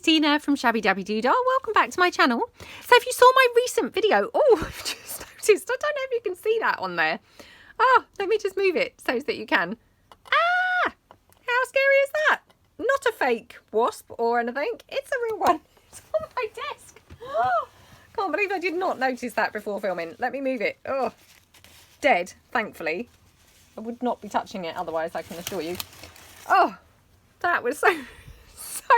Tina from Shabbydabbydoodah. Welcome back to my channel. So if you saw my recent video, oh, I've just noticed, I don't know if you can see that on there. Oh, let me just move it so that you can. Ah, how scary is that? Not a fake wasp or anything. It's a real one. It's on my desk. Oh, can't believe I did not notice that before filming. Let me move it. Oh, dead, thankfully. I would not be touching it otherwise, I can assure you. Oh, that was so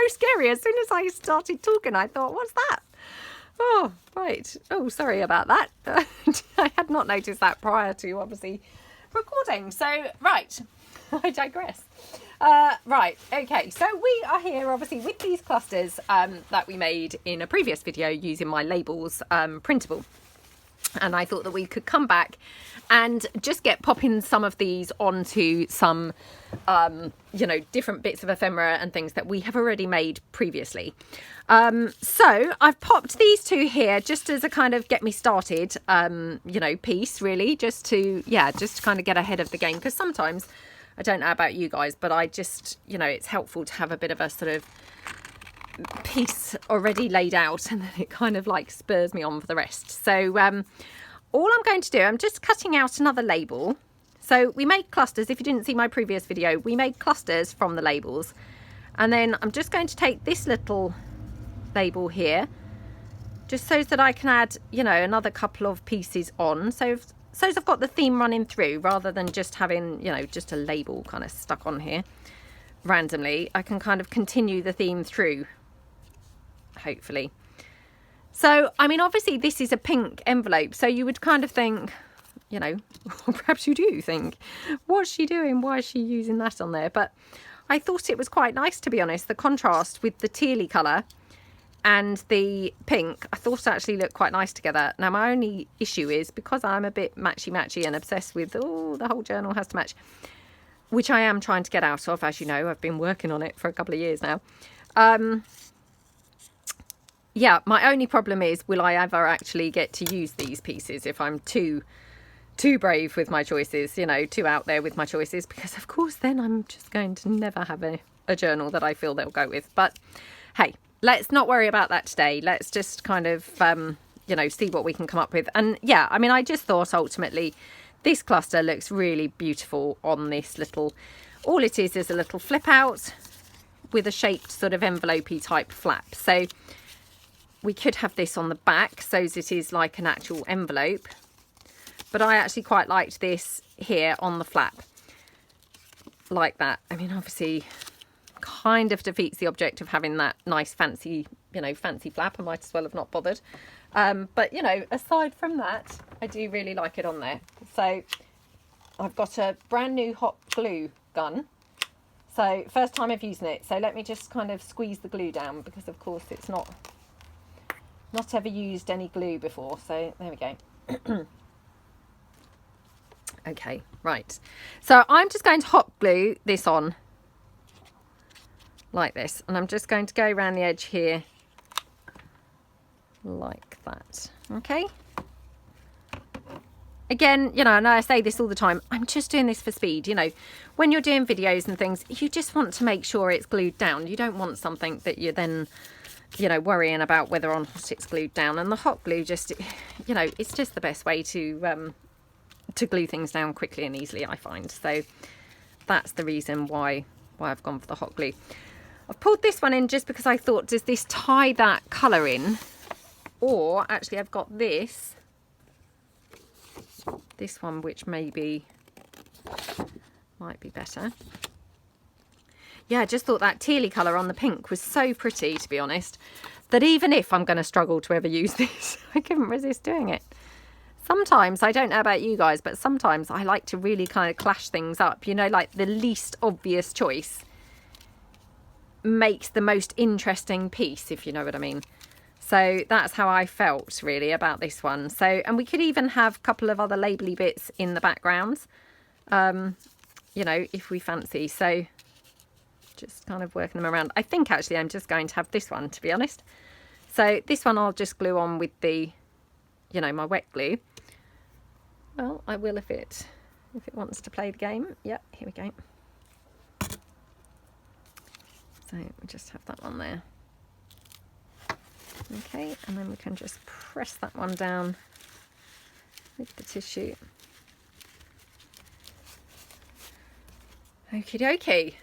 scary. As soon as I started talking, I thought, what's that? Oh, right. Oh, sorry about that. I had not noticed that prior to, obviously, recording. So, right. I digress. Right. Okay. So we are here, obviously, with these clusters that we made in a previous video using my labels printable. And I thought that we could come back and just get popping some of these onto some, you know, different bits of ephemera and things that we have already made previously. So I've popped these two here just as a kind of get me started, you know, piece, really, just to kind of get ahead of the game. Because sometimes, I don't know about you guys, but I just, you know, it's helpful to have a bit of a sort of piece already laid out, and then it kind of like spurs me on for the rest. So all I'm going to do, I'm just cutting out another label. So we made clusters. If you didn't see my previous video, we made clusters from the labels, and then I'm just going to take this little label here just so that I can add, you know, another couple of pieces on. So I've got the theme running through rather than just having, you know, just a label kind of stuck on here randomly. I can kind of continue the theme through, hopefully. So, I mean, obviously this is a pink envelope, so you would kind of think, you know, or perhaps you do think, what's she doing? Why is she using that on there? But I thought it was quite nice, to be honest. The contrast with the tealy colour and the pink, I thought actually looked quite nice together. Now, my only issue is because I'm a bit matchy-matchy and obsessed with, oh, the whole journal has to match, which I am trying to get out of, as you know. I've been working on it for a couple of years now. Yeah, my only problem is, will I ever actually get to use these pieces if I'm too brave with my choices, you know, too out there with my choices? Because, of course, then I'm just going to never have a journal that I feel they'll go with. But, hey, let's not worry about that today. Let's just kind of, you know, see what we can come up with. And, yeah, I mean, I just thought, ultimately, this cluster looks really beautiful on this little, all it is a little flip out with a shaped sort of envelope-y type flap. So we could have this on the back so that it is like an actual envelope, but I actually quite liked this here on the flap like that. I mean, obviously kind of defeats the object of having that nice fancy, you know, fancy flap. I might as well have not bothered. But, you know, aside from that, I do really like it on there. So I've got a brand new hot glue gun. So first time I've used it. So let me just kind of squeeze the glue down, because of course it's not ever used any glue before. So there we go. Okay, right. So I'm just going to hot glue this on like this. And I'm just going to go around the edge here like that. Okay. Again, you know, and I say this all the time, I'm just doing this for speed. You know, when you're doing videos and things, you just want to make sure it's glued down. You don't want something that you're then, you know, worrying about whether or not it's glued down. And the hot glue just, you know, it's just the best way to glue things down quickly and easily, I find. So that's the reason why I've gone for the hot glue. I've pulled this one in just because I thought, does this tie that colour in? Or actually I've got this one, which might be better. Yeah, I just thought that tealy colour on the pink was so pretty, to be honest, that even if I'm going to struggle to ever use this, I couldn't resist doing it. Sometimes, I don't know about you guys, but sometimes I like to really kind of clash things up. You know, like the least obvious choice makes the most interesting piece, if you know what I mean. So that's how I felt really about this one. So, and we could even have a couple of other labelly bits in the background, you know, if we fancy. So just kind of working them around. I think actually I'm just going to have this one, to be honest. So this one I'll just glue on with the, you know, my wet glue. Well, I will if it wants to play the game. Yep, here we go. So we just have that one there. Okay, and then we can just press that one down with the tissue. Okie dokie,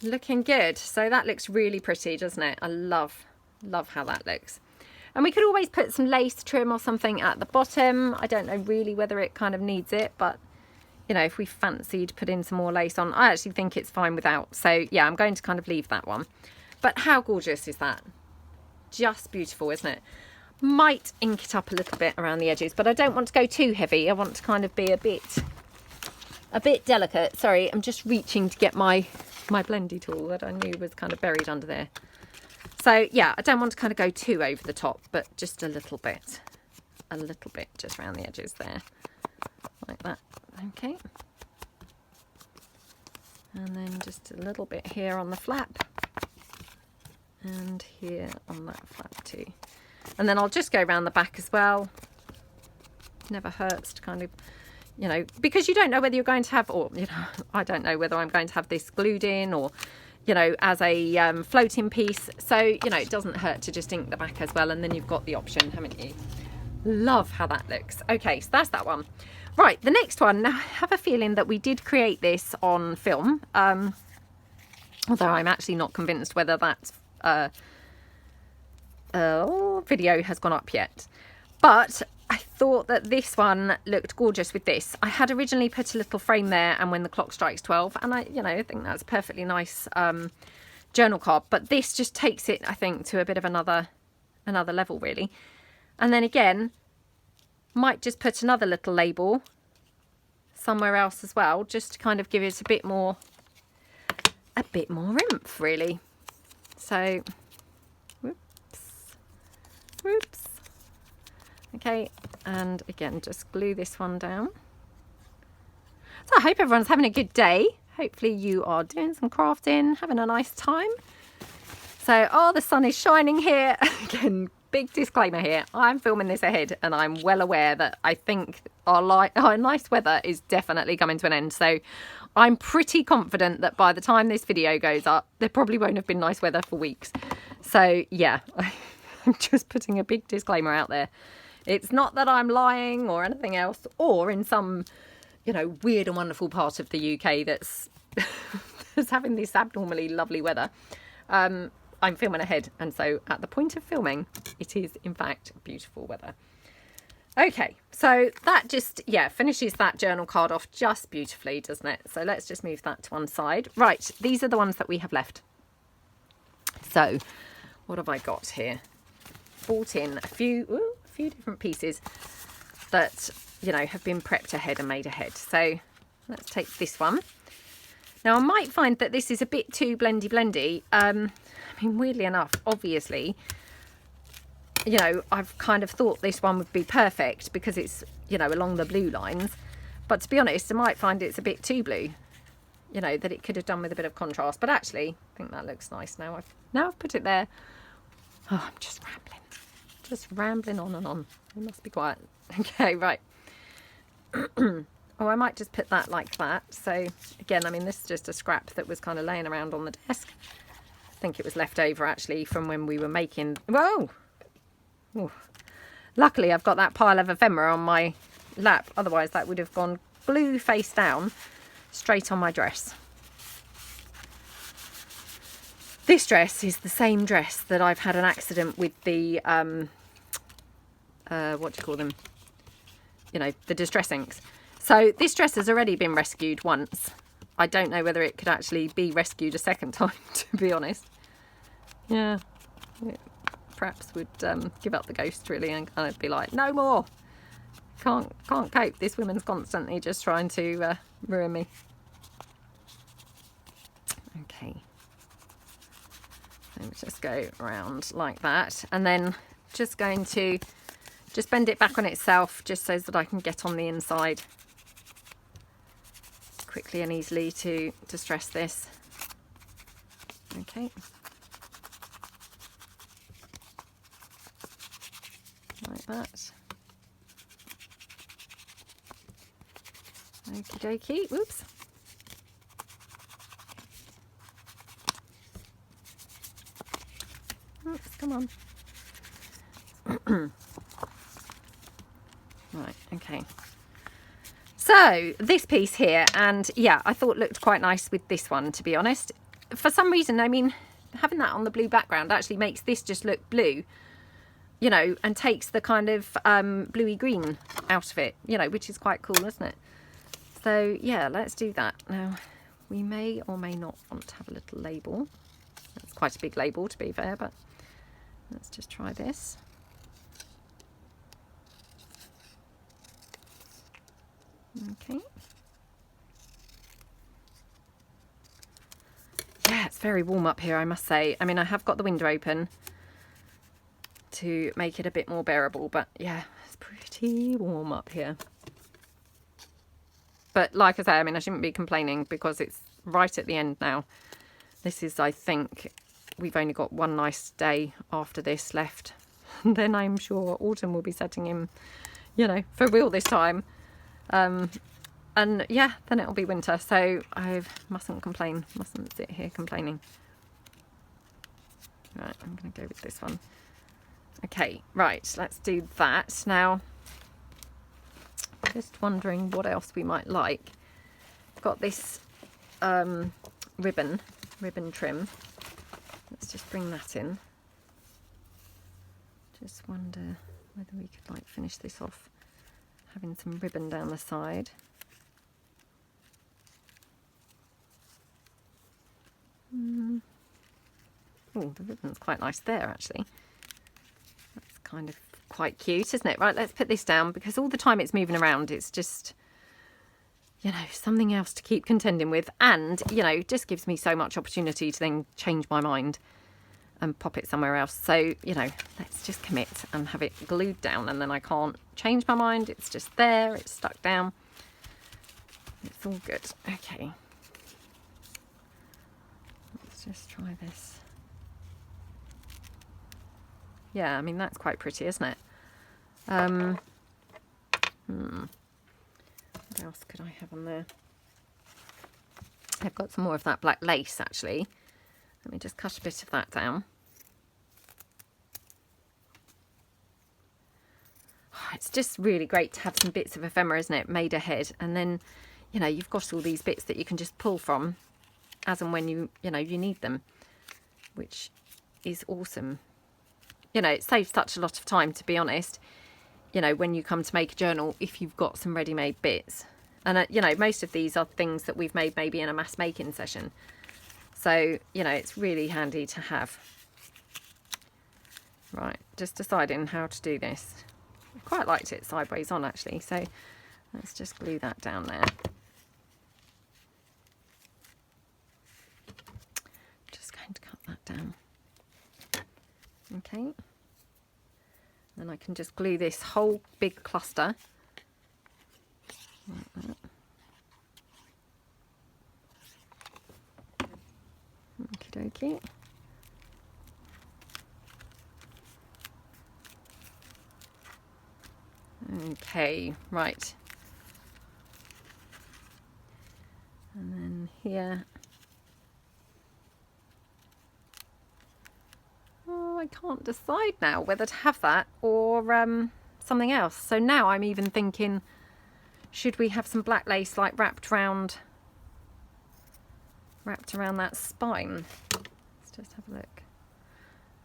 looking good. So that looks really pretty, doesn't it? I love how that looks. And we could always put some lace trim or something at the bottom. I don't know really whether it kind of needs it, but you know, if we fancied putting some more lace on, I actually think it's fine without. So yeah, I'm going to kind of leave that one. But how gorgeous is that? Just beautiful, isn't it? Might ink it up a little bit around the edges, but I don't want to go too heavy. I want to kind of be a bit delicate. Sorry, I'm just reaching to get my blendy tool that I knew was kind of buried under there. So yeah, I don't want to kind of go too over the top, but just a little bit just around the edges there, like that. Okay, and then just a little bit here on the flap, and here on that flap too. And then I'll just go around the back as well. Never hurts to kind of, you know, because you don't know whether you're going to have, or, you know, I don't know whether I'm going to have this glued in or, you know, as a floating piece. So, you know, it doesn't hurt to just ink the back as well. And then you've got the option, haven't you? Love how that looks. Okay, so that's that one. Right, the next one. Now, I have a feeling that we did create this on film. Although I'm actually not convinced whether that video has gone up yet. But I thought that this one looked gorgeous with this. I had originally put a little frame there and when the clock strikes 12, and I think that's a perfectly nice journal card, but this just takes it, I think, to a bit of another level really. And then again, might just put another little label somewhere else as well, just to kind of give it a bit more oomph really. So whoops. Okay, and again, just glue this one down. So I hope everyone's having a good day. Hopefully you are doing some crafting, having a nice time. So, oh, the sun is shining here. Again, big disclaimer here. I'm filming this ahead and I'm well aware that I think our nice weather is definitely coming to an end. So I'm pretty confident that by the time this video goes up, there probably won't have been nice weather for weeks. So yeah, I'm just putting a big disclaimer out there. It's not that I'm lying or anything else, or in some, you know, weird and wonderful part of the UK that's having this abnormally lovely weather. I'm filming ahead, and so at the point of filming, it is in fact beautiful weather. Okay, so that just, yeah, finishes that journal card off just beautifully, doesn't it? So let's just move that to one side. Right, these are the ones that we have left. So what have I got here? Bought in a few different pieces that, you know, have been prepped ahead and made ahead. So let's take this one. Now I might find that this is a bit too blendy. I mean, weirdly enough, obviously, you know, I've kind of thought this one would be perfect because it's, you know, along the blue lines. But to be honest, I might find it's a bit too blue, you know, that it could have done with a bit of contrast. But actually, I think that looks nice now. I've put it there. Oh, I'm just rambling on and on. We must be quiet. Okay, right. Oh, I might just put that like that. So again, I mean, this is just a scrap that was kind of laying around on the desk. I think it was left over actually from when we were making, whoa. Ooh. Luckily I've got that pile of ephemera on my lap, otherwise that would have gone glue face down straight on my dress. This dress is the same dress that I've had an accident with the what do you call them, you know, the distress inks. So this dress has already been rescued once. I don't know whether it could actually be rescued a second time, to be honest. Yeah, it perhaps would give up the ghost really and kind of be like, no more. Can't cope. This woman's constantly just trying to ruin me. Okay. Let's just go around like that, and then just going to just bend it back on itself just so that I can get on the inside quickly and easily to distress this. Okay. Like that. Okie dokie. Whoops. Oops, come on. Right, okay. So this piece here, and yeah, I thought looked quite nice with this one, to be honest. For some reason, I mean, having that on the blue background actually makes this just look blue, you know, and takes the kind of bluey green out of it, you know, which is quite cool, isn't it? So yeah, let's do that. Now, we may or may not want to have a little label. That's quite a big label, to be fair, but let's just try this. Okay. Yeah, it's very warm up here, I must say. I mean, I have got the window open to make it a bit more bearable, but yeah, it's pretty warm up here. But like I say, I mean, I shouldn't be complaining because it's right at the end now. This is, I think, we've only got one nice day after this left. Then I'm sure autumn will be setting in, you know, for real this time. And yeah, then it'll be winter, so I mustn't complain, mustn't sit here complaining. Right, I'm going to go with this one. Okay, right, let's do that. Now, just wondering what else we might like. I've got this ribbon trim. Let's just bring that in. Just wonder whether we could like finish this off having some ribbon down the side. Oh, the ribbon's quite nice there, actually. That's kind of quite cute, isn't it? Right, let's put this down because all the time it's moving around, it's just, you know, something else to keep contending with. And, you know, just gives me so much opportunity to then change my mind and pop it somewhere else. So, you know, let's just commit and have it glued down, and then I can't change my mind. It's just there, it's stuck down. It's all good. Okay. Let's just try this. Yeah, I mean, that's quite pretty, isn't it? What else could I have on there? I've got some more of that black lace, actually. Let me just cut a bit of that down. Oh, it's just really great to have some bits of ephemera, isn't it, made ahead. And then, you know, you've got all these bits that you can just pull from as and when you know, you need them, which is awesome. You know, it saves such a lot of time, to be honest, you know, when you come to make a journal, if you've got some ready-made bits. And, you know, most of these are things that we've made maybe in a mass making session. So, you know, it's really handy to have. Right, just deciding how to do this. I quite liked it sideways on, actually. So let's just glue that down there. Just going to cut that down. Okay. Then I can just glue this whole big cluster. Like that. Okie dokie. Okay, right. And then here. Oh, I can't decide now whether to have that or something else. So now I'm even thinking, should we have some black lace like wrapped around that spine? Let's just have a look.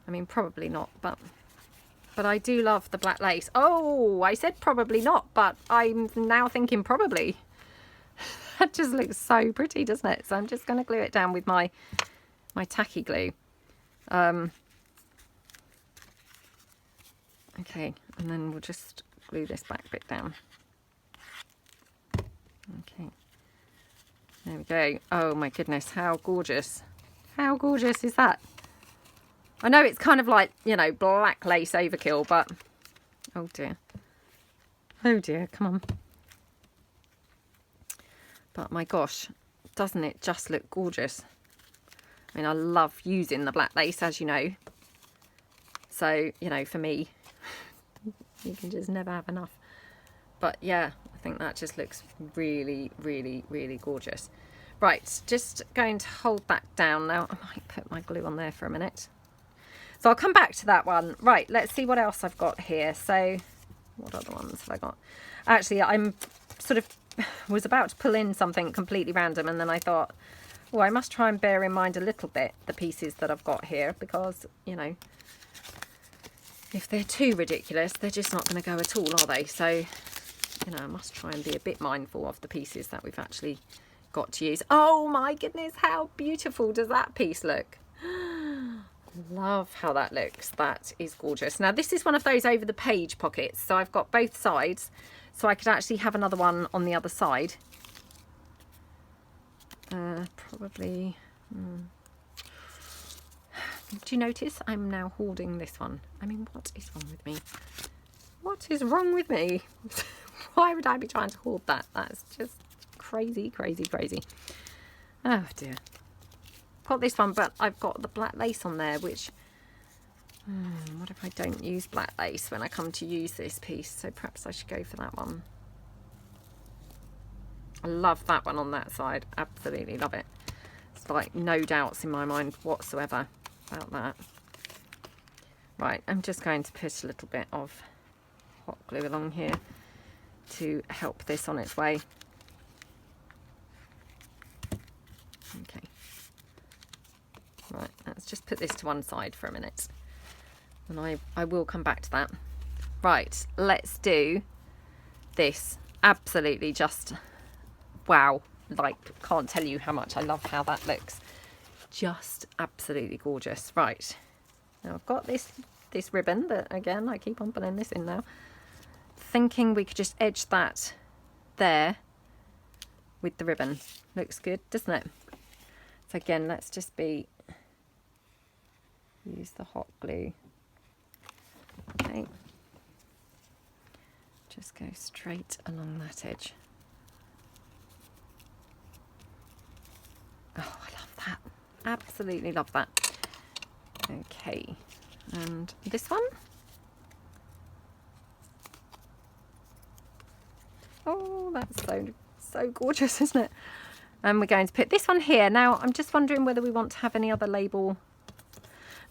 I mean, probably not, but I do love the black lace. Oh, I said probably not, but I'm now thinking probably. That just looks so pretty, doesn't it? So I'm just going to glue it down with my tacky glue. Okay, and then we'll just glue this back bit down. Okay, there we go. Oh my goodness, how gorgeous. How gorgeous is that? I know it's kind of like, you know, black lace overkill, but oh dear. Oh dear, come on. But my gosh, doesn't it just look gorgeous? I mean, I love using the black lace, as you know. So, you know, for me, you can just never have enough. But yeah, I think that just looks really, really, really gorgeous. Right, just going to hold that down now. I might put my glue on there for a minute. So I'll come back to that one. Right, let's see what else I've got here. So what other ones have I got? Actually, I'm sort of was about to pull in something completely random, and then I thought, oh, I must try and bear in mind a little bit the pieces that I've got here, because, you know, if they're too ridiculous, they're just not going to go at all, are they? So, you know, I must try and be a bit mindful of the pieces that we've actually got to use. Oh my goodness, how beautiful does that piece look? Love how that looks. That is gorgeous. Now this is one of those over the page pockets, so I've got both sides, so I could actually have another one on the other side. Probably do you notice I'm now holding this one? I mean, what is wrong with me? What is wrong with me? Why would I be trying to hold that? That's just crazy, crazy, crazy. Oh dear. Got this one, but I've got the black lace on there, which what if I don't use black lace when I come to use this piece? So perhaps I should go for that one. I love that one on that side, absolutely love it. It's like no doubts in my mind whatsoever about that. Right, I'm just going to put a little bit of hot glue along here to help this on its way. Okay. Right, let's just put this to one side for a minute, and I will come back to that. Right, let's do this. Absolutely just wow, like can't tell you how much I love how that looks. Just absolutely gorgeous. Right, now I've got this ribbon that, again, I keep on pulling this in now, thinking we could just edge that there with the ribbon. Looks good, doesn't it? So again, let's just use the hot glue. Okay, just go straight along that edge. Oh, I love that. Absolutely love that. Okay, and this one. Oh, that's so gorgeous, isn't it? And we're going to put this one here. Now, I'm just wondering whether we want to have any other label,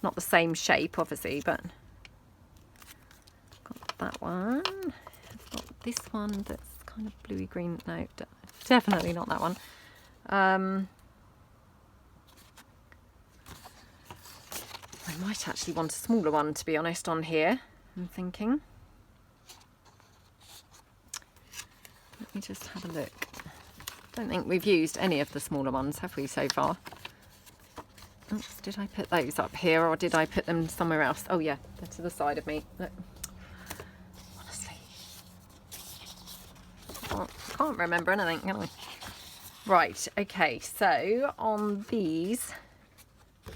not the same shape, obviously, but got that one. I've got this one that's kind of bluey green. No, definitely not that one. I might actually want a smaller one, to be honest, on here, I'm thinking. Let me just have a look. Don't think we've used any of the smaller ones, have we, so far? Oops, did I put those up here, or did I put them somewhere else? Oh yeah, they're to the side of me. Look. Honestly. Can't remember anything, can I? Right, okay, so on these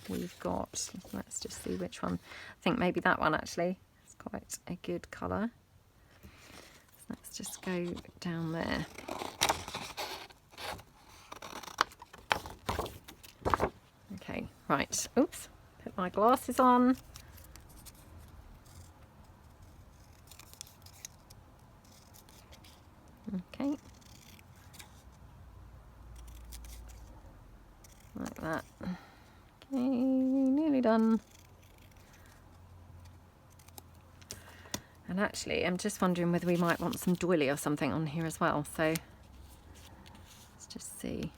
we've got, let's just see which one. I think maybe that one actually. It's quite a good colour. So let's just go down there. Okay, right, oops, put my glasses on. Okay. Like that. Okay, nearly done. And actually, I'm just wondering whether we might want some doily or something on here as well. So let's just see.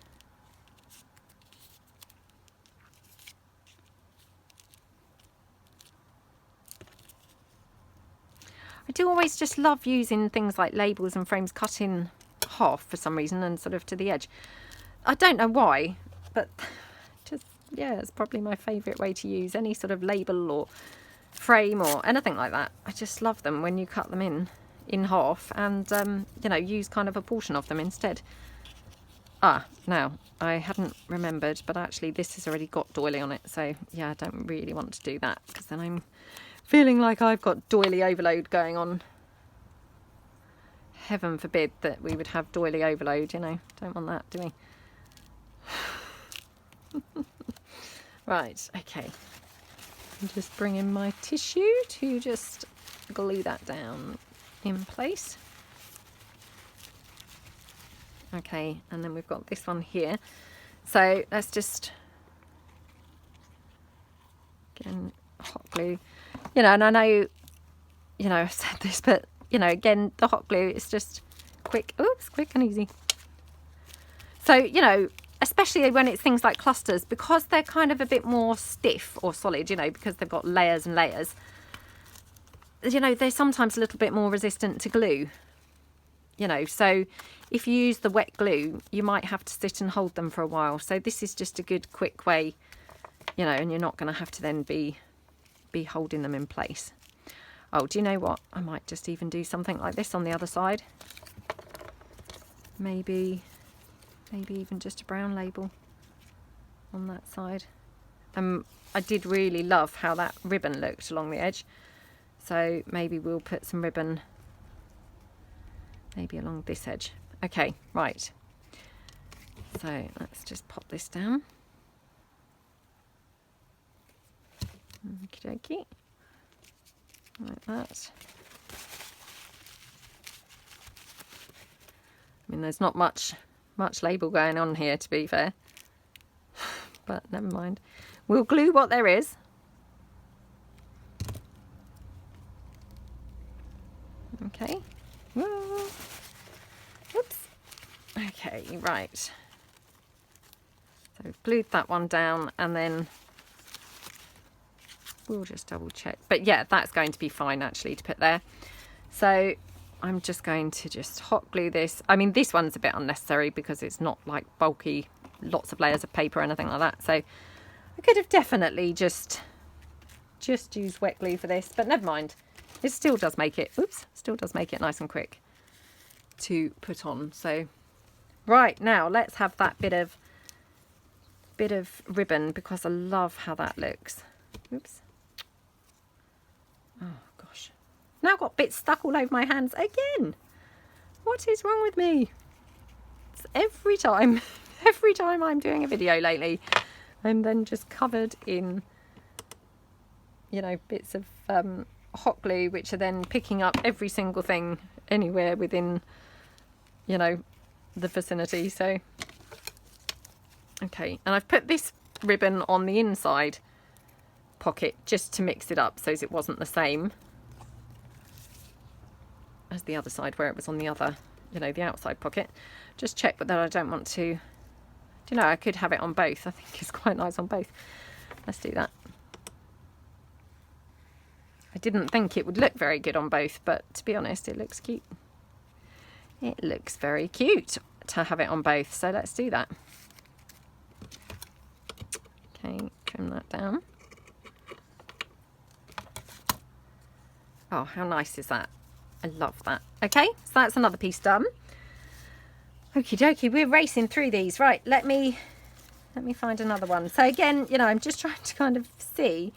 I do always just love using things like labels and frames cut in half for some reason and sort of to the edge. I don't know why, but just, yeah, it's probably my favourite way to use any sort of label or frame or anything like that. I just love them when you cut them in half and, you know, use kind of a portion of them instead. Ah, now, I hadn't remembered, but actually this has already got doily on it. So, yeah, I don't really want to do that because then I'm feeling like I've got doily overload going on. Heaven forbid that we would have doily overload, you know. Don't want that, do we? Right, okay. I'm just bringing my tissue to just glue that down in place. Okay, and then we've got this one here. So let's just, again, hot glue, you know, and I know, you know, I've said this, but, you know, again, the hot glue is just quick. Oops, quick and easy. So, you know, especially when it's things like clusters, because they're kind of a bit more stiff or solid, you know, because they've got layers and layers, you know, they're sometimes a little bit more resistant to glue, you know. So if you use the wet glue, you might have to sit and hold them for a while. So this is just a good quick way, you know, and you're not going to have to then be holding them in place. Oh, do you know what? I might just even do something like this on the other side. Maybe even just a brown label on that side. I did really love how that ribbon looked along the edge. So maybe we'll put some ribbon maybe along this edge. Okay, right. So let's just pop this down. Okie dokie. Like that. I mean, there's not much label going on here, to be fair. But never mind. We'll glue what there is. Okay. Whoa. Oops. Okay, right. So we've glued that one down, and then we'll just double check. But yeah, that's going to be fine actually to put there. So I'm just going to just hot glue this. I mean, this one's a bit unnecessary because it's not like bulky, lots of layers of paper or anything like that. So I could have definitely just used wet glue for this, but never mind. It still does make it, oops, still does make it nice and quick to put on. So right, now let's have that bit of ribbon, because I love how that looks. Oops. Oh gosh. Now I've got bits stuck all over my hands again. What is wrong with me? It's every time I'm doing a video lately, I'm then just covered in, you know, bits of hot glue, which are then picking up every single thing anywhere within, you know, the vicinity. So okay, and I've put this ribbon on the inside pocket just to mix it up so as it wasn't the same as the other side where it was on the other, you know, the outside pocket. Just check that I don't want to, do you know, I could have it on both. I think it's quite nice on both. Let's do that. I didn't think it would look very good on both, but to be honest, it looks cute. It looks very cute to have it on both, so let's do that. Okay, trim that down. Oh, how nice is that? I love that. Okay, so that's another piece done. Okie dokie, we're racing through these. Right, let me find another one. So again, you know, I'm just trying to kind of see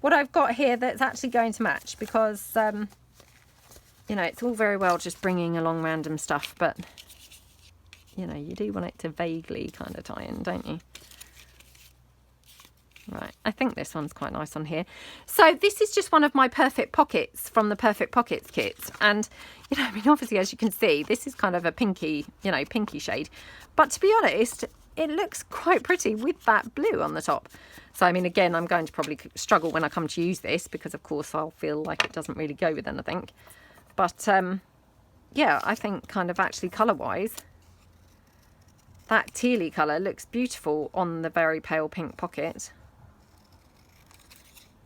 what I've got here that's actually going to match, because you know, it's all very well just bringing along random stuff, but you know, you do want it to vaguely kind of tie in, don't you? Right, I think this one's quite nice on here. So this is just one of my Perfect Pockets from the Perfect Pockets kit, and you know, I mean, obviously, as you can see, this is kind of a pinky, you know, pinky shade, but to be honest, it looks quite pretty with that blue on the top. So I mean, again, I'm going to probably struggle when I come to use this, because of course I'll feel like it doesn't really go with anything. But yeah, I think kind of actually colour wise, that tealy colour looks beautiful on the very pale pink pocket.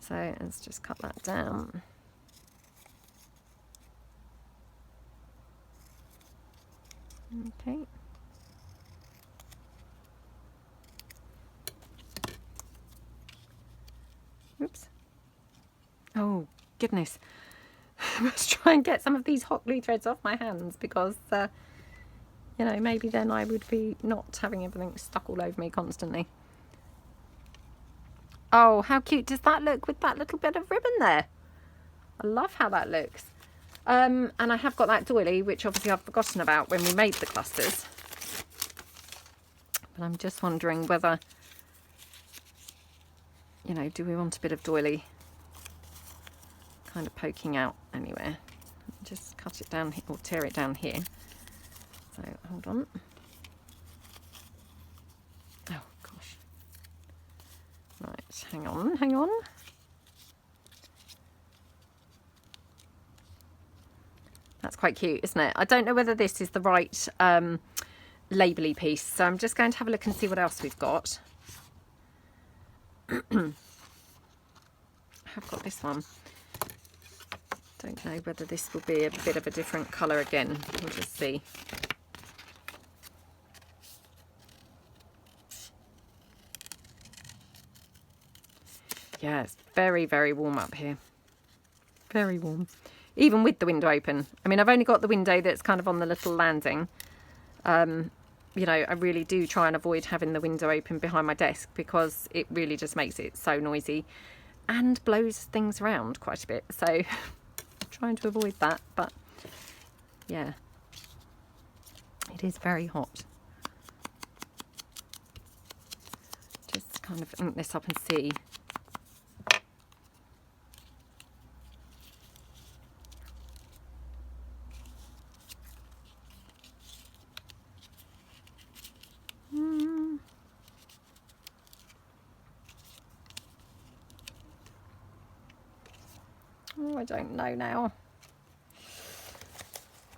So let's just cut that down. Okay. Oops. Oh, goodness. Let's try and get some of these hot glue threads off my hands, because, you know, maybe then I would be not having everything stuck all over me constantly. Oh, how cute does that look with that little bit of ribbon there? I love how that looks. And I have got that doily, which obviously I've forgotten about when we made the clusters. But I'm just wondering whether, you know, do we want a bit of doily kind of poking out anywhere? Just cut it down or tear it down here. So hold on. Oh gosh. Right, hang on. That's quite cute, isn't it? I don't know whether this is the right labelly piece, so I'm just going to have a look and see what else we've got. I've got this one. Don't know whether this will be a bit of a different colour again. We'll just see. Yeah, it's very, very warm up here. Very warm. Even with the window open. I mean, I've only got the window that's kind of on the little landing. You know, I really do try and avoid having the window open behind my desk because it really just makes it so noisy and blows things around quite a bit. So I'm trying to avoid that, but yeah, it is very hot. Just kind of ink this up and see. Oh, I don't know now.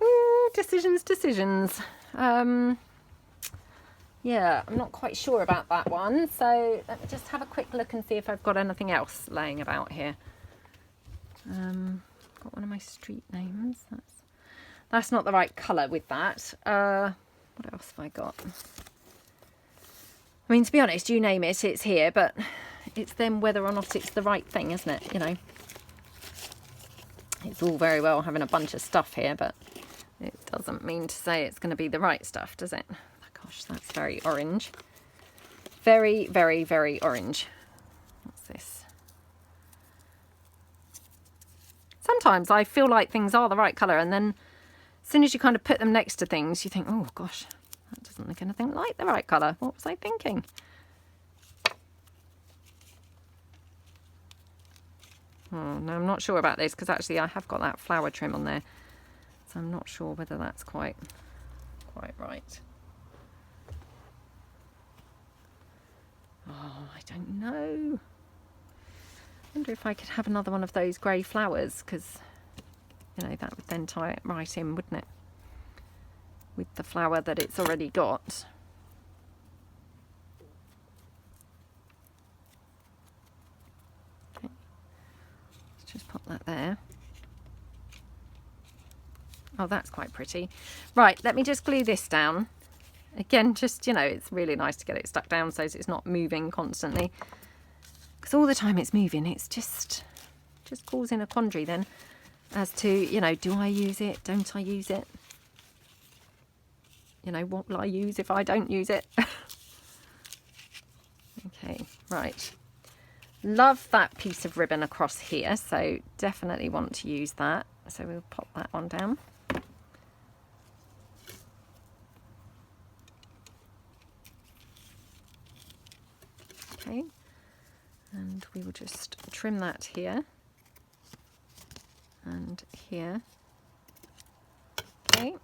Ooh, decisions. Yeah, I'm not quite sure about that one. So let me just have a quick look and see if I've got anything else laying about here. Got one of my street names. That's not the right colour with that. What else have I got? I mean, to be honest, you name it, it's here, but it's then whether or not it's the right thing, isn't it? You know, it's all very well having a bunch of stuff here, but it doesn't mean to say it's going to be the right stuff, does it? Oh, gosh, that's very orange. Very, very, very orange. What's this? Sometimes I feel like things are the right colour, and then as soon as you kind of put them next to things, you think, oh gosh, that doesn't look anything like the right colour. What was I thinking? Oh, no, I'm not sure about this because actually I have got that flower trim on there. So I'm not sure whether that's quite right. Oh, I don't know. I wonder if I could have another one of those grey flowers because, you know, that would then tie it right in, wouldn't it? With the flower that it's already got. Okay. Let's just pop that there. Oh, that's quite pretty. Right, let me just glue this down. Again, just, you know, it's really nice to get it stuck down so it's not moving constantly. Because all the time it's moving, it's just causing a quandary then as to, you know, do I use it? Don't I use it? You know, what will I use if I don't use it? Okay, right. Love that piece of ribbon across here, so definitely want to use that. So we'll pop that one down. Okay, and we will just trim that here and here. Okay.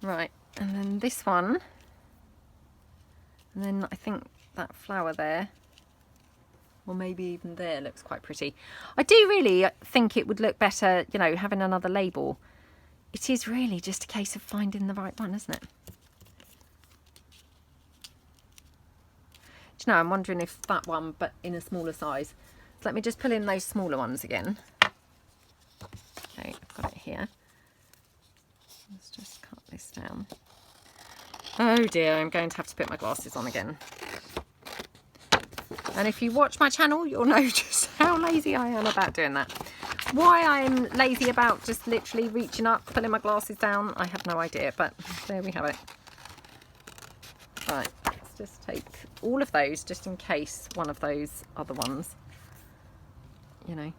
Right, and then this one, and then I think that flower there, or maybe even there, looks quite pretty. I do really think it would look better, you know, having another label. It is really just a case of finding the right one, isn't it? Do you know, I'm wondering if that one, but in a smaller size. So let me just pull in those smaller ones again. Okay, I've got it here. Let's just cut this down. Oh dear, I'm going to have to put my glasses on again. And if you watch my channel, you'll know just how lazy I am about doing that. Why I'm lazy about just literally reaching up, putting my glasses down, I have no idea, but there we have it. Right, let's just take all of those just in case one of those other ones, you know,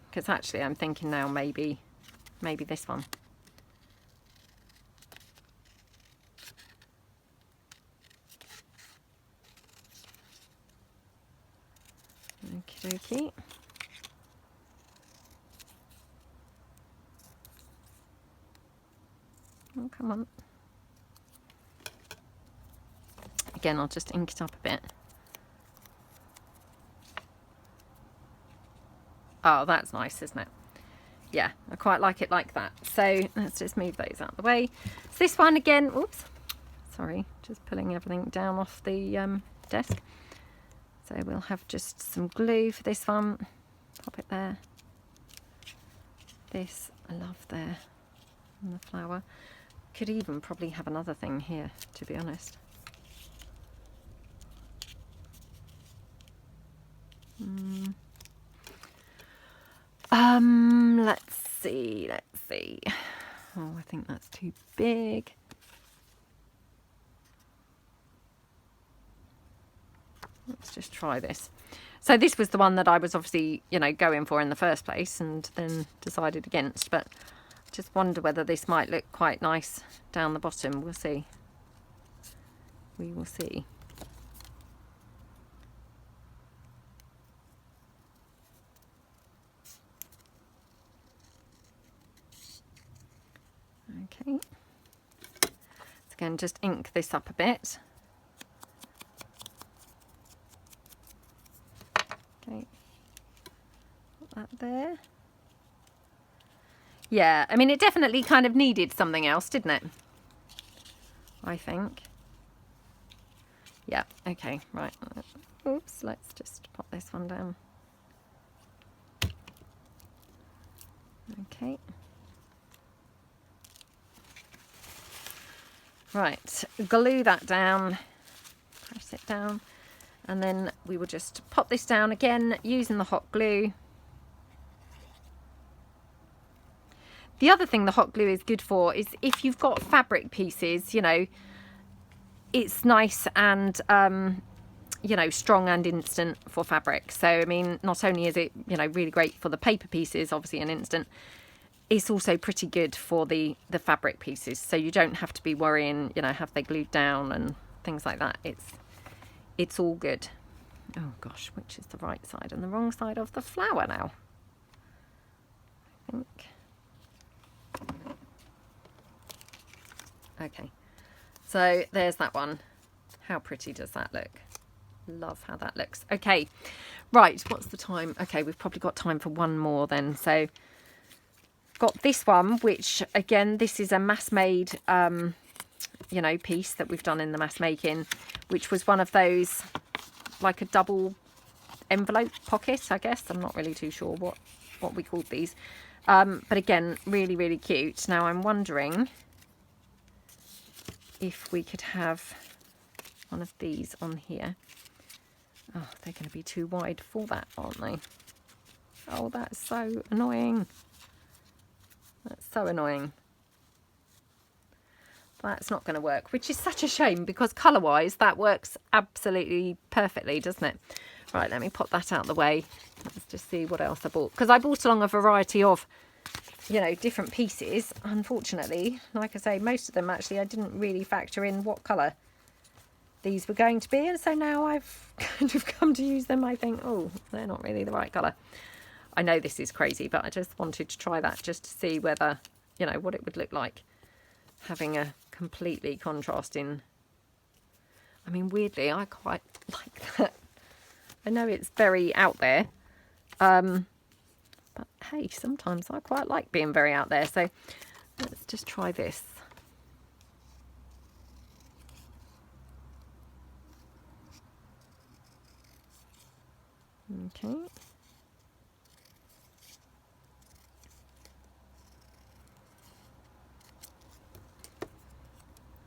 because actually I'm thinking now maybe this one. Okie dokie. Oh, come on. Again, I'll just ink it up a bit. Oh, that's nice, isn't it? Yeah, I quite like it like that. So let's just move those out of the way. So this one again, oops, sorry, just pulling everything down off the desk. So we'll have just some glue for this one. Pop it there. This I love there, and the flower. Could even probably have another thing here, to be honest. Let's see. Oh, I think that's too big. Let's just try this. So this was the one that I was obviously, you know, going for in the first place and then decided against, but just wonder whether this might look quite nice down the bottom. We'll see. We will see. Okay. So again, just ink this up a bit. Okay. Put that there. Yeah, I mean, it definitely kind of needed something else, didn't it? I think. Yeah, okay, right. Oops, let's just pop this one down. Okay. Right, glue that down, press it down, and then we will just pop this down again using the hot glue. The other thing the hot glue is good for is if you've got fabric pieces, you know, it's nice and, you know, strong and instant for fabric. So, I mean, not only is it, you know, really great for the paper pieces, obviously an instant, it's also pretty good for the fabric pieces. So you don't have to be worrying, you know, have they glued down and things like that. It's all good. Oh gosh, which is the right side and the wrong side of the flower now? I think. Okay, so there's that one. How pretty does that look? Love how that looks. Okay, right, what's the time? Okay, we've probably got time for one more then. So got this one, which again, this is a mass made, you know, piece that we've done in the mass making, which was one of those, like a double envelope pocket, I guess. I'm not really too sure what we called these. But again, really, really cute. Now I'm wondering if we could have one of these on here. Oh, they're going to be too wide for that, aren't they? Oh, that's so annoying. That's so annoying. That's not going to work, which is such a shame because colour-wise that works absolutely perfectly, doesn't it? Right, let me pop that out of the way. Let's just see what else I bought. Because I bought along a variety of, you know, different pieces. Unfortunately, like I say, most of them actually I didn't really factor in what colour these were going to be. And so now I've kind of come to use them. I think, oh, they're not really the right colour. I know this is crazy, but I just wanted to try that just to see whether, you know, what it would look like having a completely contrasting. I mean, weirdly, I quite like that. I know it's very out there, but hey, sometimes I quite like being very out there. So let's just try this. Okay.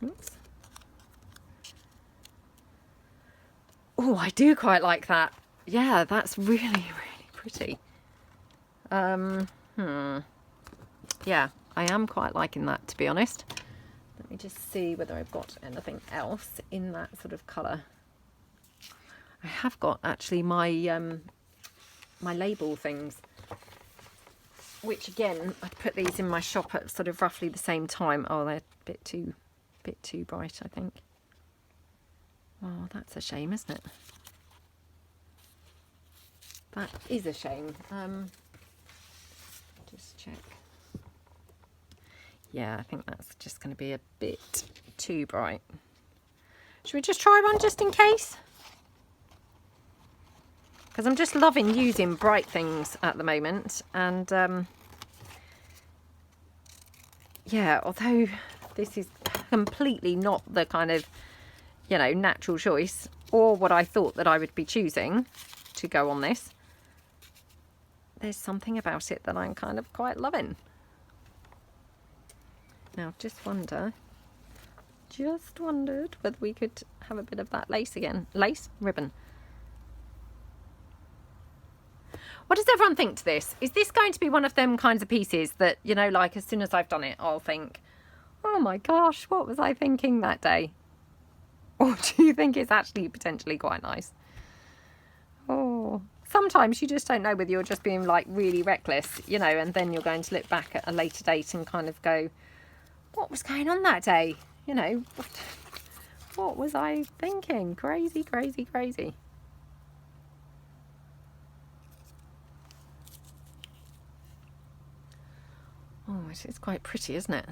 Oops. Oh, I do quite like that. Yeah, that's really, really pretty. Yeah, I am quite liking that, to be honest. Let me just see whether I've got anything else in that sort of colour. I have got actually my my label things, which again, I put these in my shop at sort of roughly the same time. Oh, they're a bit too bright, I think. Oh, that's a shame, isn't it? That is a shame. Just check. Yeah, I think that's just going to be a bit too bright. Should we just try one just in case? because I'm just loving using bright things at the moment. And yeah, although this is completely not the kind of, you know, natural choice or what I thought that I would be choosing to go on this, there's something about it that I'm kind of quite loving. Now, just wondered whether we could have a bit of that lace again. Lace? Ribbon. What does everyone think to this? Is this going to be one of them kinds of pieces that, you know, like as soon as I've done it, I'll think, oh my gosh, what was I thinking that day? Or do you think it's actually potentially quite nice? Oh, sometimes you just don't know whether you're just being like really reckless, you know, and then you're going to look back at a later date and kind of go, what was going on that day? You know, what was I thinking? Crazy, crazy, crazy. Oh, it is quite pretty, isn't it?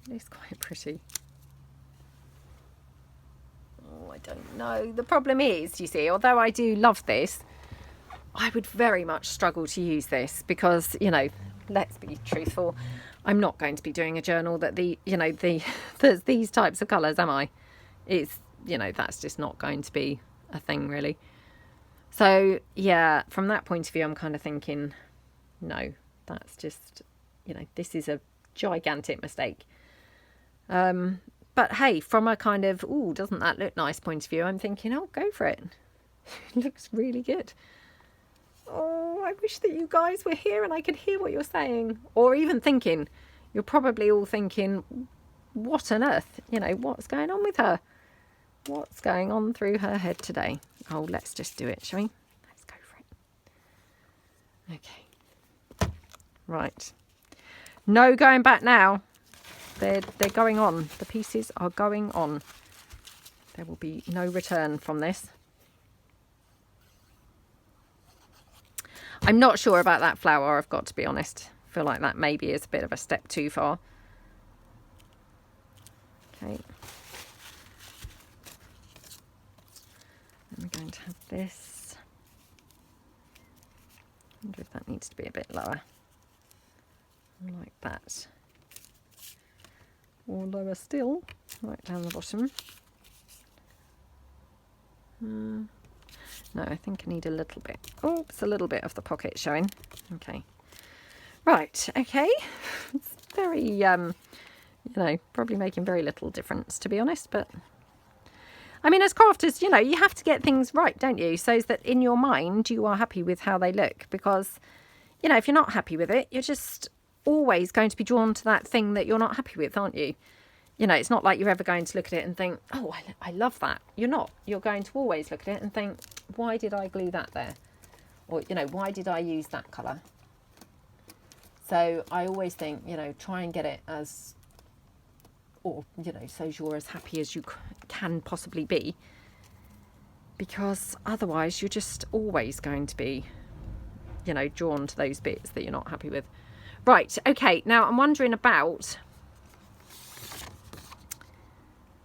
It is quite pretty. Oh, I don't know. The problem is, you see, although I do love this, I would very much struggle to use this because, you know, let's be truthful, I'm not going to be doing a journal that there's these types of colours, am I? It's, you know, that's just not going to be a thing really. So yeah, from that point of view, I'm kind of thinking, no, that's just, you know, this is a gigantic mistake. But hey, from a kind of, ooh, doesn't that look nice point of view, I'm thinking, oh, go for it. It looks really good. Oh, I wish that you guys were here and I could hear what you're saying. Or even thinking, you're probably all thinking, what on earth? You know, what's going on with her? What's going on through her head today? Oh, let's just do it, shall we? Let's go for it. Okay. Right. No going back now. They're going on. The pieces are going on. There will be no return from this. I'm not sure about that flower, I've got to be honest. I feel like that maybe is a bit of a step too far. Okay. And we're going to have this. I wonder if that needs to be a bit lower. Like that. Or lower still, right down the bottom. No, I think I need a little bit. Oops, a little bit of the pocket showing. Okay. Right, okay. It's very, you know, probably making very little difference, to be honest. But, I mean, as crafters, you know, you have to get things right, don't you? So that in your mind, you are happy with how they look. Because, you know, if you're not happy with it, you're just always going to be drawn to that thing that you're not happy with, aren't you? You know, it's not like you're ever going to look at it and think, oh, I love that. You're not. You're going to always look at it and think, why did I glue that there? Or, you know, why did I use that colour? So I always think, you know, try and get it as, or, you know, so you're as happy as you can possibly be. Because otherwise you're just always going to be, you know, drawn to those bits that you're not happy with. Right, okay, now I'm wondering about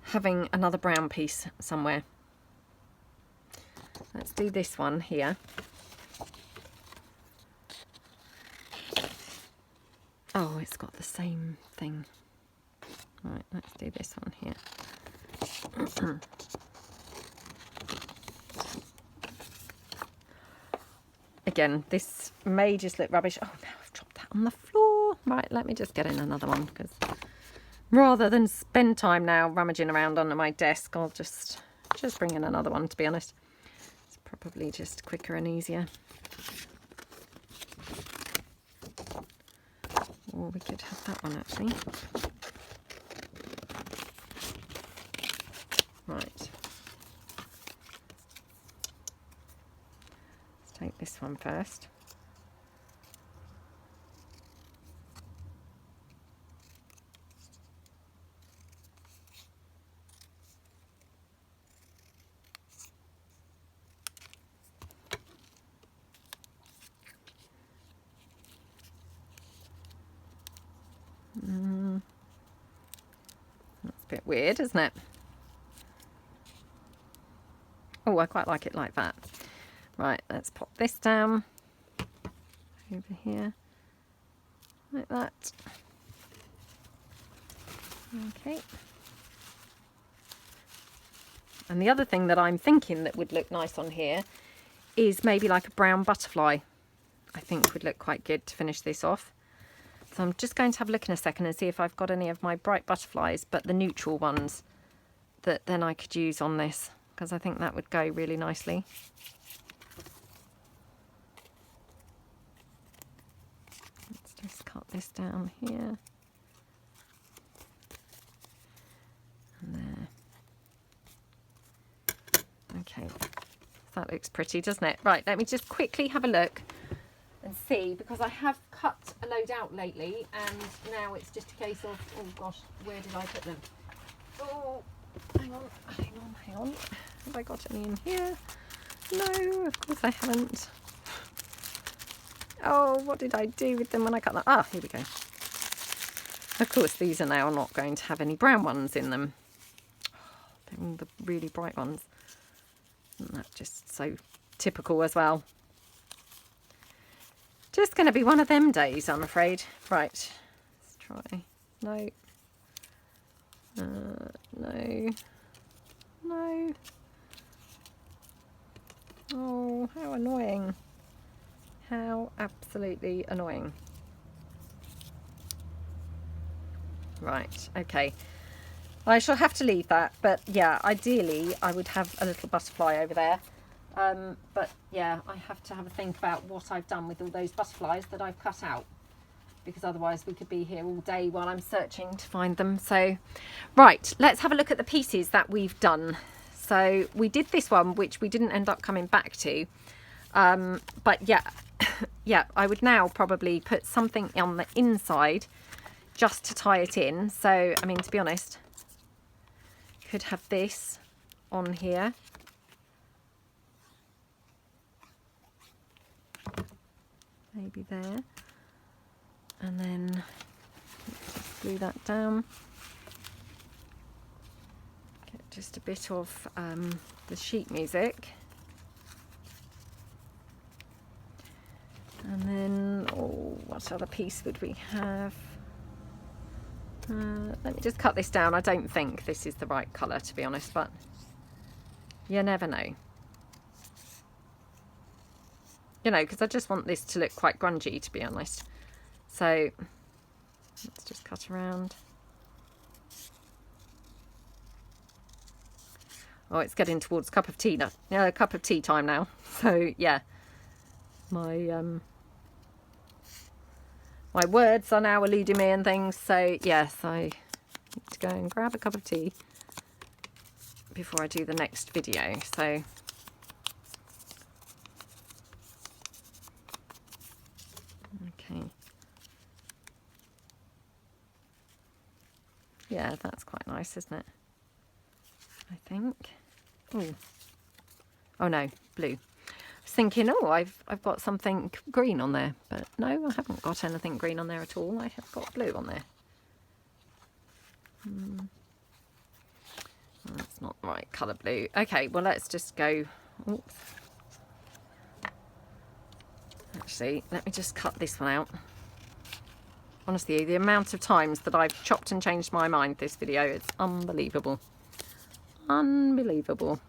having another brown piece somewhere. Let's do this one here. Oh, it's got the same thing. Right, let's do this one here. Again, this may just look rubbish. Oh, no, I've dropped that on the floor. Right, let me just get in another one, because rather than spend time now rummaging around under my desk, I'll just bring in another one, to be honest. It's probably just quicker and easier. Or we could have that one, actually. Right. Let's take this one first. That's a bit weird, isn't it? Oh, I quite like it like that. Right, let's pop this down over here like that. Okay. And the other thing that I'm thinking that would look nice on here is maybe like a brown butterfly. I think would look quite good to finish this off. So I'm just going to have a look in a second and see if I've got any of my bright butterflies, but the neutral ones that then I could use on this, because I think that would go really nicely. Let's just cut this down here. And there. Okay, that looks pretty, doesn't it? Right, let me just quickly have a look and see, because I have cut a load out lately and now it's just a case of, oh gosh, where did I put them? Oh, hang on. Have I got any in here? No, of course I haven't. Oh, what did I do with them when I cut them? Ah, here we go. Of course, these are now not going to have any brown ones in them. They're all the really bright ones. And that's just so typical as well. Just going to be one of them days, I'm afraid. Right, let's try. No. No. No. Oh, how annoying. How absolutely annoying. Right, okay. I shall have to leave that, but yeah, ideally I would have a little butterfly over there. But yeah, I have to have a think about what I've done with all those butterflies that I've cut out, because otherwise we could be here all day while I'm searching to find them. So, right, let's have a look at the pieces that we've done. So we did this one, which we didn't end up coming back to. But yeah, yeah, I would now probably put something on the inside just to tie it in. So, I mean, to be honest, could have this on here. Maybe there. And then let's just glue that down. Get just a bit of the sheet music. And then, oh, what other piece would we have? Let me just cut this down. I don't think this is the right colour, to be honest, but you never know. You know, because I just want this to look quite grungy, to be honest. So let's just cut around. Oh, it's getting towards cup of tea time now. So yeah, my my words are now eluding me and things. So yes, I need to go and grab a cup of tea before I do the next video. So okay. Yeah, that's quite nice, isn't it? I think. Oh. Oh no, blue. I was thinking, oh, I've got something green on there, but no, I haven't got anything green on there at all. I have got blue on there. That's not the right colour blue. Okay, well, let's just go. Oops. Actually, let me just cut this one out. Honestly, the amount of times that I've chopped and changed my mind this video, it's unbelievable. Unbelievable.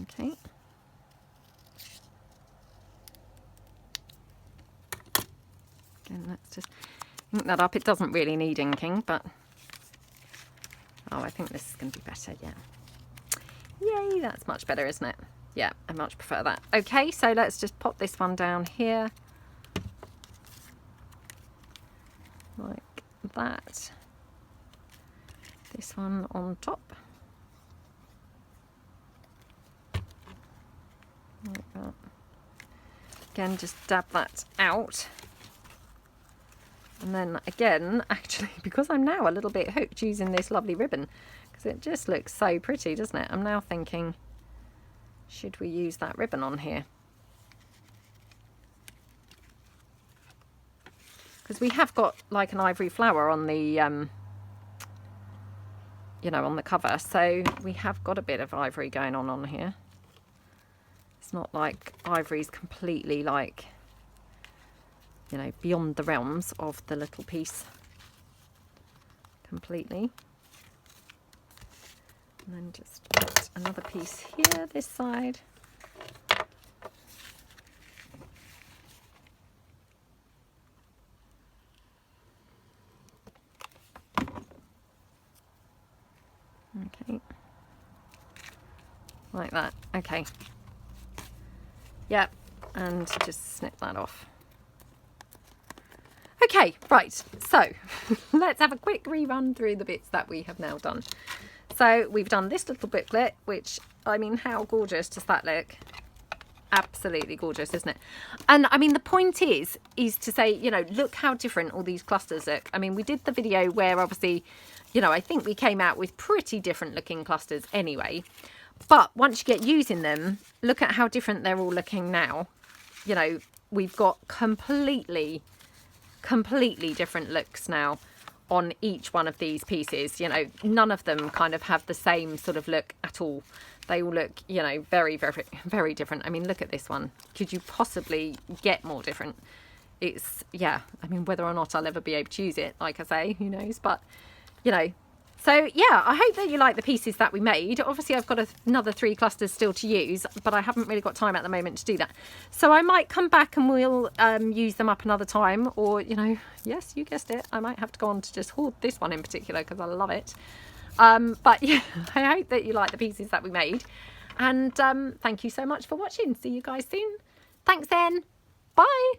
Okay. Again, let's just ink that up. It doesn't really need inking, but oh, I think this is going to be better. Yeah. Yay, that's much better, isn't it? Yeah, I much prefer that. Okay, so let's just pop this one down here like that. This one on top. Like that. Again, just dab that out. And then again, actually, because I'm now a little bit hooked using this lovely ribbon, because it just looks so pretty, doesn't it? I'm now thinking, should we use that ribbon on here? Because we have got like an ivory flower on the, you know, on the cover. So we have got a bit of ivory going on here. It's not like ivory's completely like, you know, beyond the realms of the little piece completely. And then just put another piece here, this side. Okay, like that. Okay, yep, and just snip that off. Okay, right, so let's have a quick rerun through the bits that we have now done. So we've done this little booklet, which, I mean, how gorgeous does that look? Absolutely gorgeous, isn't it? And I mean, the point is to say, you know, look how different all these clusters look. I mean, we did the video where obviously, you know, I think we came out with pretty different looking clusters anyway. But once you get using them, look at how different they're all looking now. You know, we've got completely different looks now on each one of these pieces. You know, none of them kind of have the same sort of look at all. They all look, you know, very different. I mean, look at this one. Could you possibly get more different? It's, yeah, I mean, whether or not I'll ever be able to use it, like I say, who knows? But, you know, so yeah, I hope that you like the pieces that we made. Obviously, I've got another 3 clusters still to use, but I haven't really got time at the moment to do that. So I might come back and we'll use them up another time. Or, you know, yes, you guessed it, I might have to go on to just hoard this one in particular because I love it. But yeah, I hope that you like the pieces that we made. And thank you so much for watching. See you guys soon. Thanks then. Bye.